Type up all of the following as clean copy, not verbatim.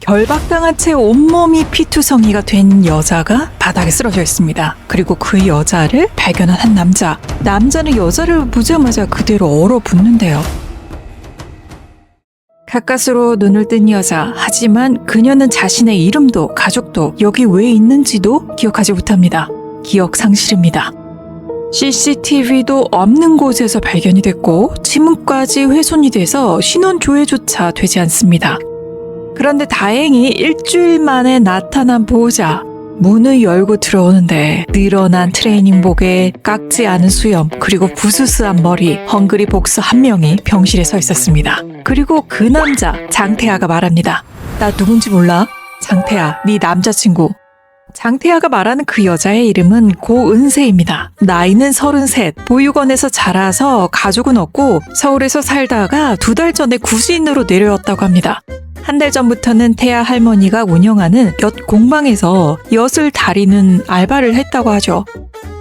결박당한 채 온몸이 피투성이가 된 여자가 바닥에 쓰러져 있습니다. 그리고 그 여자를 발견한 한 남자. 남자는 여자를 보자마자 그대로 얼어붙는데요. 가까스로 눈을 뜬 여자. 하지만 그녀는 자신의 이름도 가족도 여기 왜 있는지도 기억하지 못합니다. 기억 상실입니다. CCTV도 없는 곳에서 발견이 됐고 지문까지 훼손이 돼서 신원 조회조차 되지 않습니다. 그런데 다행히 일주일 만에 나타난 보호자. 문을 열고 들어오는데 늘어난 트레이닝복에 깎지 않은 수염 그리고 부스스한 머리 헝그리 복서 한 명이 병실에 서 있었습니다. 그리고 그 남자 장태하가 말합니다. 나 누군지 몰라? 장태하, 네 남자친구. 장태하가 말하는 그 여자의 이름은 고은세입니다. 나이는 33, 보육원에서 자라서 가족은 없고 서울에서 살다가 2달 전에 구신으로 내려왔다고 합니다. 한 달 전부터는 태아 할머니가 운영하는 엿 공방에서 엿을 다리는 알바를 했다고 하죠.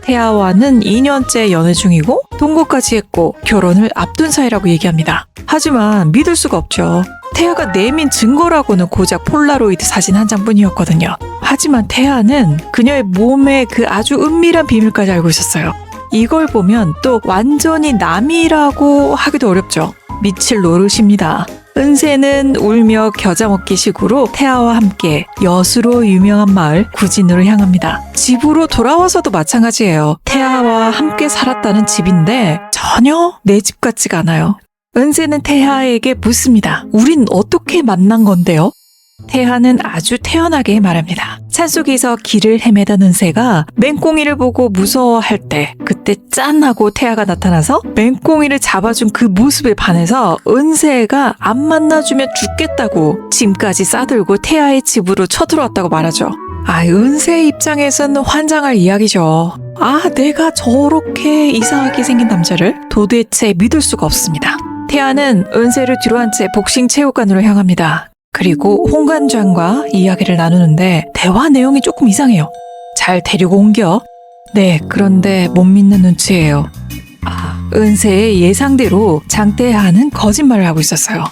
태아와는 2년째 연애 중이고 동거까지 했고 결혼을 앞둔 사이라고 얘기합니다. 하지만 믿을 수가 없죠. 태아가 내민 증거라고는 고작 폴라로이드 사진 한 장뿐이었거든요. 하지만 태아는 그녀의 몸의 그 아주 은밀한 비밀까지 알고 있었어요. 이걸 보면 또 완전히 남이라고 하기도 어렵죠. 미칠 노릇입니다. 은세는 울며 겨자 먹기 식으로 태아와 함께 엿으로 유명한 마을 구진으로 향합니다. 집으로 돌아와서도 마찬가지예요. 태아와 함께 살았다는 집인데 전혀 내 집 같지가 않아요. 은세는 태아에게 묻습니다. 우린 어떻게 만난 건데요? 태아는 아주 태연하게 말합니다. 산속에서 길을 헤매던 은세가 맹꽁이를 보고 무서워할 때 그때 짠 하고 태아가 나타나서 맹꽁이를 잡아준 그 모습에 반해서 은세가 안 만나주면 죽겠다고 짐까지 싸들고 태아의 집으로 쳐들어왔다고 말하죠. 은세 입장에서는 환장할 이야기죠. 내가 저렇게 이상하게 생긴 남자를 도대체 믿을 수가 없습니다. 태아는 은세를 뒤로한 채 복싱 체육관으로 향합니다. 그리고 홍관장과 이야기를 나누는데 대화 내용이 조금 이상해요. 잘 데리고 옮겨? 네, 그런데 못 믿는 눈치예요. 은세의 예상대로 장태하는 거짓말을 하고 있었어요.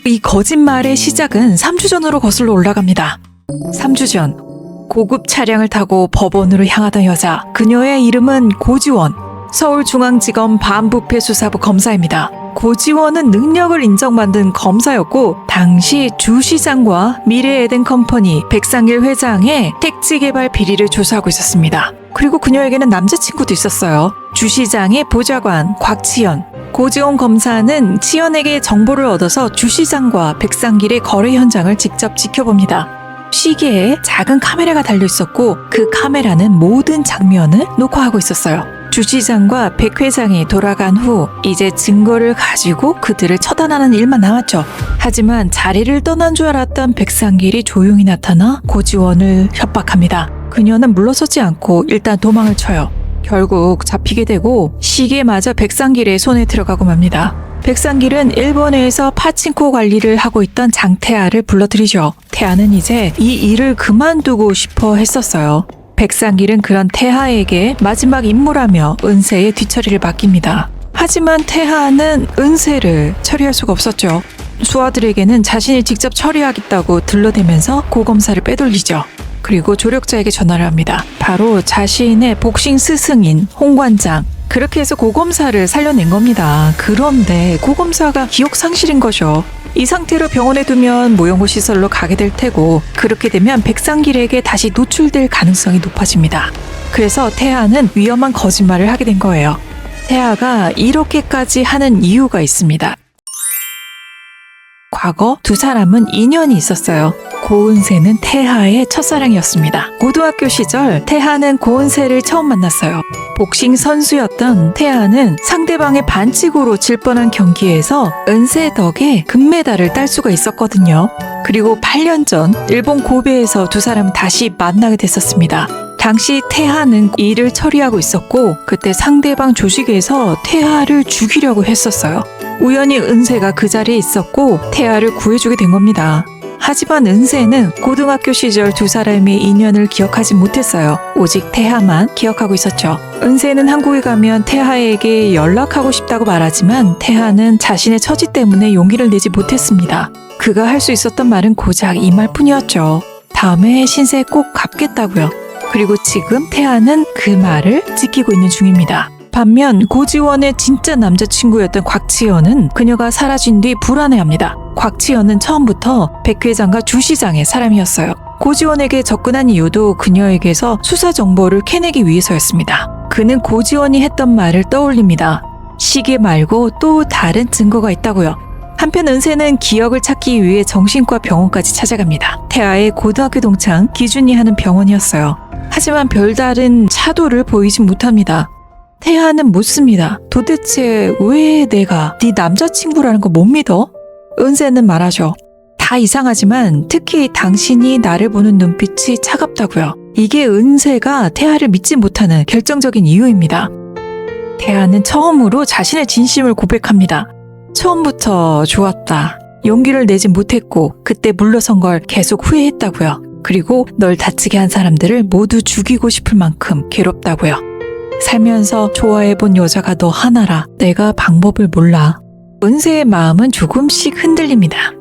이 거짓말의 시작은 3주 전으로 거슬러 올라갑니다. 3주 전 고급 차량을 타고 법원으로 향하던 여자. 그녀의 이름은 고지원. 서울중앙지검 반부패수사부 검사입니다. 고지원은 능력을 인정받은 검사였고 당시 주 시장과 미래에덴컴퍼니 백상길 회장의 택지 개발 비리를 조사하고 있었습니다. 그리고 그녀에게는 남자친구도 있었어요. 주 시장의 보좌관 곽치연. 고지원 검사는 치연에게 정보를 얻어서 주 시장과 백상길의 거래 현장을 직접 지켜봅니다. 시계에 작은 카메라가 달려 있었고 그 카메라는 모든 장면을 녹화하고 있었어요. 주 시장과 백 회장이 돌아간 후 이제 증거를 가지고 그들을 처단하는 일만 남았죠. 하지만 자리를 떠난 줄 알았던 백상길이 조용히 나타나 고지원을 협박합니다. 그녀는 물러서지 않고 일단 도망을 쳐요. 결국 잡히게 되고 시계마저 백상길의 손에 들어가고 맙니다. 백상길은 일본에서 파친코 관리를 하고 있던 장태아를 불러들이죠. 태아는 이제 이 일을 그만두고 싶어 했었어요. 백상길은 그런 태하에게 마지막 임무라며 은세의 뒤처리를 맡깁니다. 하지만 태하는 은세를 처리할 수가 없었죠. 수하들에게는 자신이 직접 처리하겠다고 들러대면서 고검사를 빼돌리죠. 그리고 조력자에게 전화를 합니다. 바로 자신의 복싱 스승인 홍관장. 그렇게 해서 고검사를 살려낸 겁니다. 그런데 고검사가 기억상실인 거죠. 이 상태로 병원에 두면 모형고 시설로 가게 될 테고 그렇게 되면 백상길에게 다시 노출될 가능성이 높아집니다. 그래서 태아는 위험한 거짓말을 하게 된 거예요. 태아가 이렇게까지 하는 이유가 있습니다. 과거 두 사람은 인연이 있었어요. 고은세는 태하의 첫사랑이었습니다. 고등학교 시절 태하는 고은세를 처음 만났어요. 복싱 선수였던 태하는 상대방의 반칙으로 질 뻔한 경기에서 은세 덕에 금메달을 딸 수가 있었거든요. 그리고 8년 전 일본 고베에서 두 사람은 다시 만나게 됐었습니다. 당시 태하는 일을 처리하고 있었고 그때 상대방 조직에서 태하를 죽이려고 했었어요. 우연히 은세가 그 자리에 있었고 태하를 구해주게 된 겁니다. 하지만 은세는 고등학교 시절 두 사람의 인연을 기억하지 못했어요. 오직 태하만 기억하고 있었죠. 은세는 한국에 가면 태하에게 연락하고 싶다고 말하지만 태하는 자신의 처지 때문에 용기를 내지 못했습니다. 그가 할 수 있었던 말은 고작 이 말뿐이었죠. 다음에 신세 꼭 갚겠다고요. 그리고 지금 태아는 그 말을 지키고 있는 중입니다. 반면 고지원의 진짜 남자친구였던 곽치연은 그녀가 사라진 뒤 불안해합니다. 곽치연은 처음부터 백 회장과 주 시장의 사람이었어요. 고지원에게 접근한 이유도 그녀에게서 수사 정보를 캐내기 위해서였습니다. 그는 고지원이 했던 말을 떠올립니다. 시계 말고 또 다른 증거가 있다고요. 한편 은세는 기억을 찾기 위해 정신과 병원까지 찾아갑니다. 태아의 고등학교 동창 기준이 하는 병원이었어요. 하지만 별다른 차도를 보이지 못합니다. 태아는 묻습니다. 도대체 왜 내가 네 남자친구라는 거 못 믿어? 은세는 말하죠. 다 이상하지만 특히 당신이 나를 보는 눈빛이 차갑다고요. 이게 은세가 태아를 믿지 못하는 결정적인 이유입니다. 태아는 처음으로 자신의 진심을 고백합니다. 처음부터 좋았다. 용기를 내지 못했고 그때 물러선 걸 계속 후회했다고요. 그리고 널 다치게 한 사람들을 모두 죽이고 싶을 만큼 괴롭다고요. 살면서 좋아해본 여자가 너 하나라. 내가 방법을 몰라. 은세의 마음은 조금씩 흔들립니다.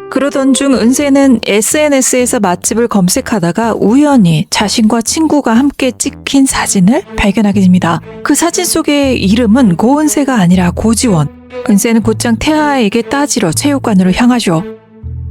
그러던 중 은세는 SNS에서 맛집을 검색하다가 우연히 자신과 친구가 함께 찍힌 사진을 발견하게 됩니다. 그 사진 속의 이름은 고은세가 아니라 고지원. 은세는 곧장 태아에게 따지러 체육관으로 향하죠.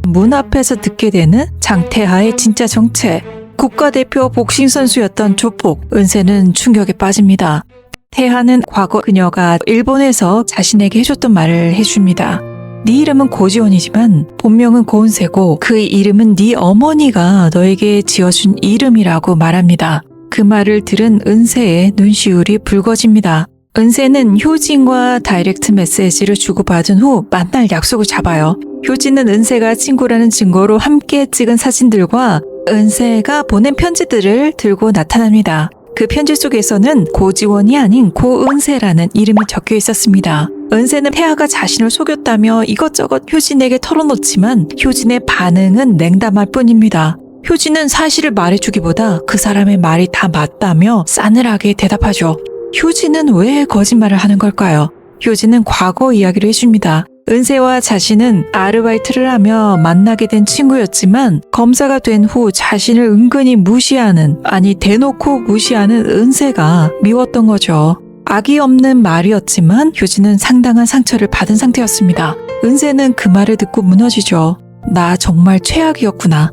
문 앞에서 듣게 되는 장태하의 진짜 정체. 국가대표 복싱 선수였던 조폭. 은세는 충격에 빠집니다. 태하는 과거 그녀가 일본에서 자신에게 해줬던 말을 해줍니다. 네 이름은 고지원이지만 본명은 고은세고 그 이름은 네 어머니가 너에게 지어준 이름이라고 말합니다. 그 말을 들은 은세의 눈시울이 붉어집니다. 은세는 효진과 다이렉트 메시지를 주고받은 후 만날 약속을 잡아요. 효진은 은세가 친구라는 증거로 함께 찍은 사진들과 은세가 보낸 편지들을 들고 나타납니다. 그 편지 속에서는 고지원이 아닌 고은세라는 이름이 적혀 있었습니다. 은세는 태아가 자신을 속였다며 이것저것 효진에게 털어놓지만 효진의 반응은 냉담할 뿐입니다. 효진은 사실을 말해주기보다 그 사람의 말이 다 맞다며 싸늘하게 대답하죠. 효진은 왜 거짓말을 하는 걸까요? 효진은 과거 이야기를 해줍니다. 은세와 자신은 아르바이트를 하며 만나게 된 친구였지만 검사가 된 후 자신을 은근히 무시하는, 아니 대놓고 무시하는 은세가 미웠던 거죠. 악의 없는 말이었지만 효진은 상당한 상처를 받은 상태였습니다. 은세는 그 말을 듣고 무너지죠. 나 정말 최악이었구나.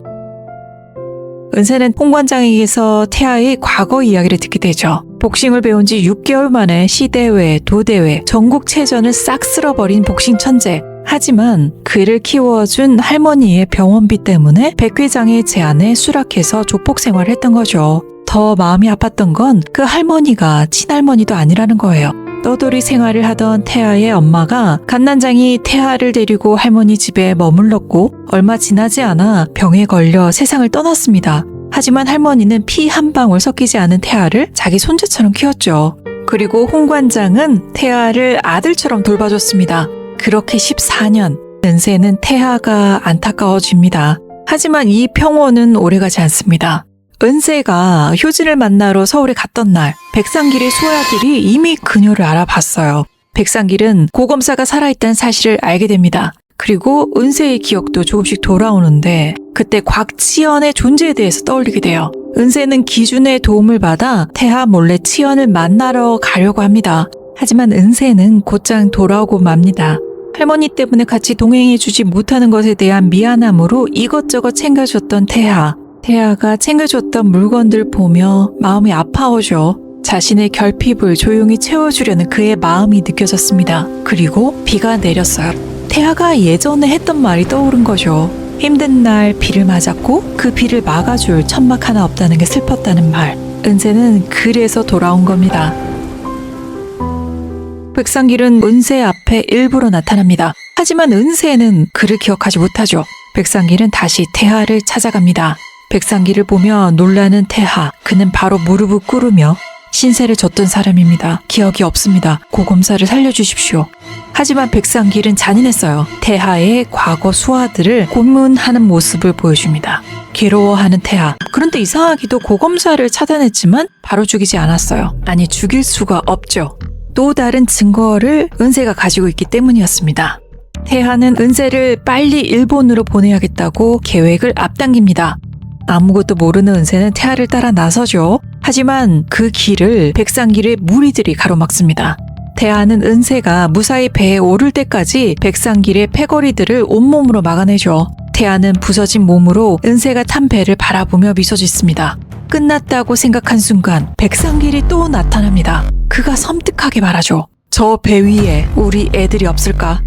은세는 홍 관장에게서 태아의 과거 이야기를 듣게 되죠. 복싱을 배운 지 6개월 만에 시대회, 도대회, 전국체전을 싹 쓸어버린 복싱 천재. 하지만 그를 키워준 할머니의 병원비 때문에 백 회장의 제안에 수락해서 조폭 생활을 했던 거죠. 더 마음이 아팠던 건 그 할머니가 친할머니도 아니라는 거예요. 떠돌이 생활을 하던 태아의 엄마가 갓난장이 태아를 데리고 할머니 집에 머물렀고 얼마 지나지 않아 병에 걸려 세상을 떠났습니다. 하지만 할머니는 피 한 방울 섞이지 않은 태아를 자기 손자처럼 키웠죠. 그리고 홍 관장은 태아를 아들처럼 돌봐줬습니다. 그렇게 14년, 은세는 태아가 안타까워집니다. 하지만 이 평온은 오래가지 않습니다. 은세가 효진을 만나러 서울에 갔던 날, 백상길의 소아들이 이미 그녀를 알아봤어요. 백상길은 고검사가 살아있다는 사실을 알게 됩니다. 그리고 은세의 기억도 조금씩 돌아오는데 그때 곽치연의 존재에 대해서 떠올리게 돼요. 은세는 기준의 도움을 받아 태아 몰래 치연을 만나러 가려고 합니다. 하지만 은세는 곧장 돌아오고 맙니다. 할머니 때문에 같이 동행해주지 못하는 것에 대한 미안함으로 이것저것 챙겨줬던 태아. 태아가 챙겨줬던 물건들 보며 마음이 아파오죠. 자신의 결핍을 조용히 채워주려는 그의 마음이 느껴졌습니다. 그리고 비가 내렸어요. 태아가 예전에 했던 말이 떠오른 거죠. 힘든 날 비를 맞았고 그 비를 막아줄 천막 하나 없다는 게 슬펐다는 말. 은세는 그래서 돌아온 겁니다. 백상길은 은세 앞에 일부러 나타납니다. 하지만 은세는 그를 기억하지 못하죠. 백상길은 다시 태아를 찾아갑니다. 백상길을 보며 놀라는 태아. 그는 바로 무릎을 꿇으며 신세를 졌던 사람입니다. 기억이 없습니다. 고검사를 살려주십시오. 하지만 백상길은 잔인했어요. 태아의 과거 수하들을 고문하는 모습을 보여줍니다. 괴로워하는 태아. 그런데 이상하게도 고검사를 차단했지만 바로 죽이지 않았어요. 아니, 죽일 수가 없죠. 또 다른 증거를 은세가 가지고 있기 때문이었습니다. 태하는 은세를 빨리 일본으로 보내야겠다고 계획을 앞당깁니다. 아무것도 모르는 은세는 태하를 따라 나서죠. 하지만 그 길을 백상길의 무리들이 가로막습니다. 태하는 은세가 무사히 배에 오를 때까지 백상길의 패거리들을 온몸으로 막아내죠. 태하는 부서진 몸으로 은세가 탄 배를 바라보며 미소 짓습니다. 끝났다고 생각한 순간 백상길이 또 나타납니다. 그가 섬뜩하게 말하죠. 저 배 위에 우리 애들이 없을까?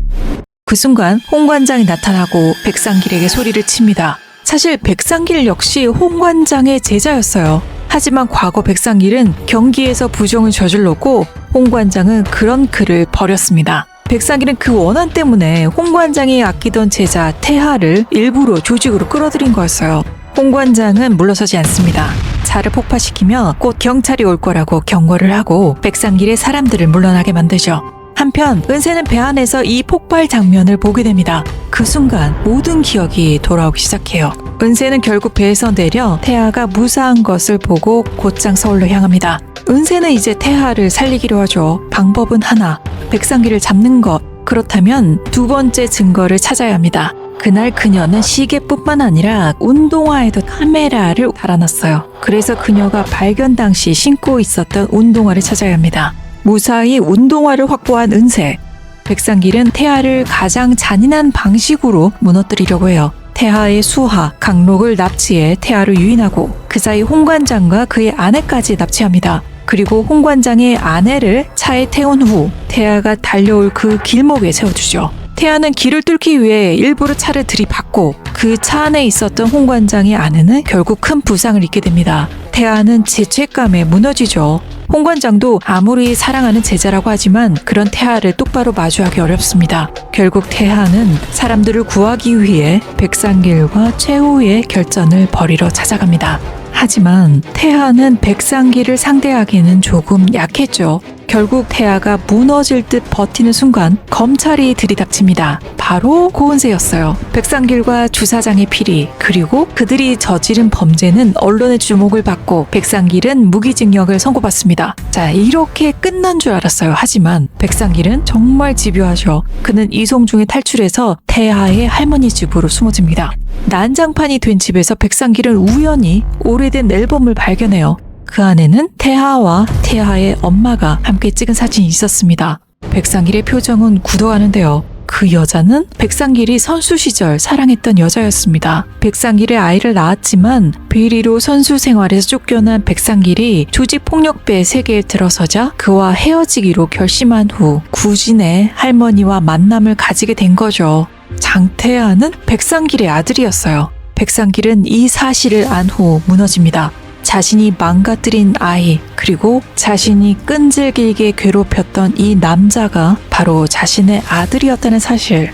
그 순간 홍관장이 나타나고 백상길에게 소리를 칩니다. 사실 백상길 역시 홍관장의 제자였어요. 하지만 과거 백상길은 경기에서 부정을 저질렀고 홍관장은 그런 그를 버렸습니다. 백상길은 그 원한 때문에 홍관장이 아끼던 제자 태하를 일부러 조직으로 끌어들인 거였어요. 홍관장은 물러서지 않습니다. 차를 폭파시키며 곧 경찰이 올 거라고 경고를 하고 백상길의 사람들을 물러나게 만들죠. 한편 은세는 배 안에서 이 폭발 장면을 보게 됩니다. 그 순간 모든 기억이 돌아오기 시작해요. 은세는 결국 배에서 내려 태하가 무사한 것을 보고 곧장 서울로 향합니다. 은세는 이제 태하를 살리기로 하죠. 방법은 하나, 백상길을 잡는 것. 그렇다면 두 번째 증거를 찾아야 합니다. 그날 그녀는 시계뿐만 아니라 운동화에도 카메라를 달아놨어요. 그래서 그녀가 발견 당시 신고 있었던 운동화를 찾아야 합니다. 무사히 운동화를 확보한 은세. 백상길은 태하를 가장 잔인한 방식으로 무너뜨리려고 해요. 태하의 수하, 강록을 납치해 태하를 유인하고 그 사이 홍관장과 그의 아내까지 납치합니다. 그리고 홍관장의 아내를 차에 태운 후 태하가 달려올 그 길목에 세워주죠. 태하는 길을 뚫기 위해 일부러 차를 들이받고 그 차 안에 있었던 홍관장의 아내는 결국 큰 부상을 입게 됩니다. 태하는 죄책감에 무너지죠. 홍관장도 아무리 사랑하는 제자라고 하지만 그런 태하를 똑바로 마주하기 어렵습니다. 결국 태하는 사람들을 구하기 위해 백상길과 최후의 결전을 벌이러 찾아갑니다. 하지만 태하는 백상길을 상대하기에는 조금 약했죠. 결국 태하가 무너질 듯 버티는 순간 검찰이 들이닥칩니다. 바로 고은세였어요. 백상길과 주사장의 필이 그리고 그들이 저지른 범죄는 언론의 주목을 받고 백상길은 무기징역을 선고받습니다. 자, 이렇게 끝난 줄 알았어요. 하지만 백상길은 정말 집요하죠. 그는 이송중에 탈출해서 태하의 할머니 집으로 숨어집니다. 난장판이 된 집에서 백상길은 우연히 오래된 앨범을 발견해요. 그 안에는 태하와 태하의 엄마가 함께 찍은 사진이 있었습니다. 백상길의 표정은 굳어가는데요. 그 여자는 백상길이 선수 시절 사랑했던 여자였습니다. 백상길의 아이를 낳았지만 비리로 선수 생활에서 쫓겨난 백상길이 조직폭력배의 세계에 들어서자 그와 헤어지기로 결심한 후 구진의 할머니와 만남을 가지게 된 거죠. 장태하는 백상길의 아들이었어요. 백상길은 이 사실을 안 후 무너집니다. 자신이 망가뜨린 아이, 그리고 자신이 끈질기게 괴롭혔던 이 남자가 바로 자신의 아들이었다는 사실.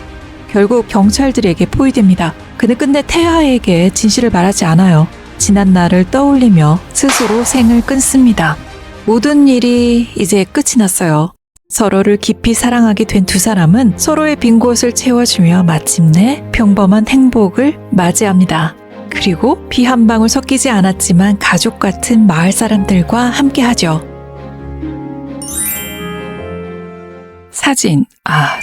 결국 경찰들에게 포위됩니다. 그는 끝내 태하에게 진실을 말하지 않아요. 지난 날을 떠올리며 스스로 생을 끊습니다. 모든 일이 이제 끝이 났어요. 서로를 깊이 사랑하게 된 두 사람은 서로의 빈 곳을 채워주며 마침내 평범한 행복을 맞이합니다. 그리고 피 한 방울 섞이지 않았지만 가족 같은 마을 사람들과 함께하죠. 사진.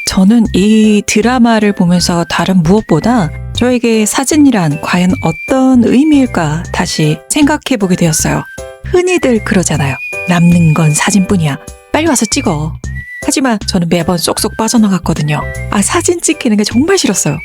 저는 이 드라마를 보면서 다른 무엇보다 저에게 사진이란 과연 어떤 의미일까 다시 생각해보게 되었어요. 흔히들 그러잖아요. 남는 건 사진뿐이야. 빨리 와서 찍어. 하지만 저는 매번 쏙쏙 빠져나갔거든요. 사진 찍히는 게 정말 싫었어요.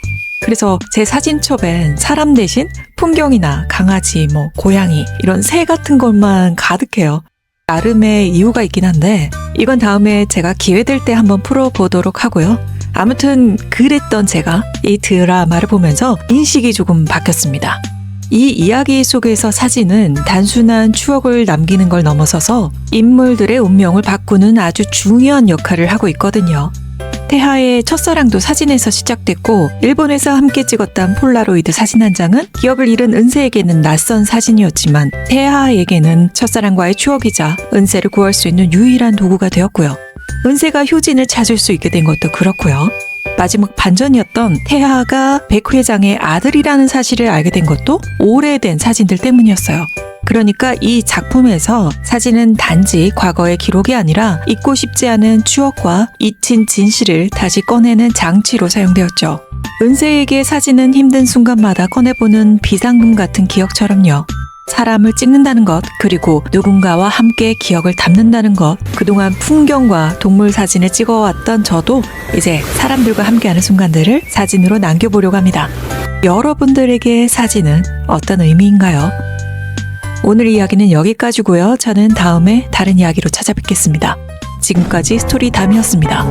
그래서 제 사진첩엔 사람 대신 풍경이나 강아지, 고양이 이런 새 같은 것만 가득해요. 나름의 이유가 있긴 한데 이건 다음에 제가 기회 될 때 한번 풀어보도록 하고요. 아무튼 그랬던 제가 이 드라마를 보면서 인식이 조금 바뀌었습니다. 이 이야기 속에서 사진은 단순한 추억을 남기는 걸 넘어서서 인물들의 운명을 바꾸는 아주 중요한 역할을 하고 있거든요. 태하의 첫사랑도 사진에서 시작됐고 일본에서 함께 찍었던 폴라로이드 사진 한 장은 기억을 잃은 은세에게는 낯선 사진이었지만 태하에게는 첫사랑과의 추억이자 은세를 구할 수 있는 유일한 도구가 되었고요. 은세가 효진을 찾을 수 있게 된 것도 그렇고요. 마지막 반전이었던 태하가 백 회장의 아들이라는 사실을 알게 된 것도 오래된 사진들 때문이었어요. 그러니까 이 작품에서 사진은 단지 과거의 기록이 아니라 잊고 싶지 않은 추억과 잊힌 진실을 다시 꺼내는 장치로 사용되었죠. 은세에게 사진은 힘든 순간마다 꺼내보는 비상금 같은 기억처럼요. 사람을 찍는다는 것, 그리고 누군가와 함께 기억을 담는다는 것, 그동안 풍경과 동물 사진을 찍어왔던 저도 이제 사람들과 함께하는 순간들을 사진으로 남겨보려고 합니다. 여러분들에게 사진은 어떤 의미인가요? 오늘 이야기는 여기까지고요. 저는 다음에 다른 이야기로 찾아뵙겠습니다. 지금까지 스토리담이었습니다.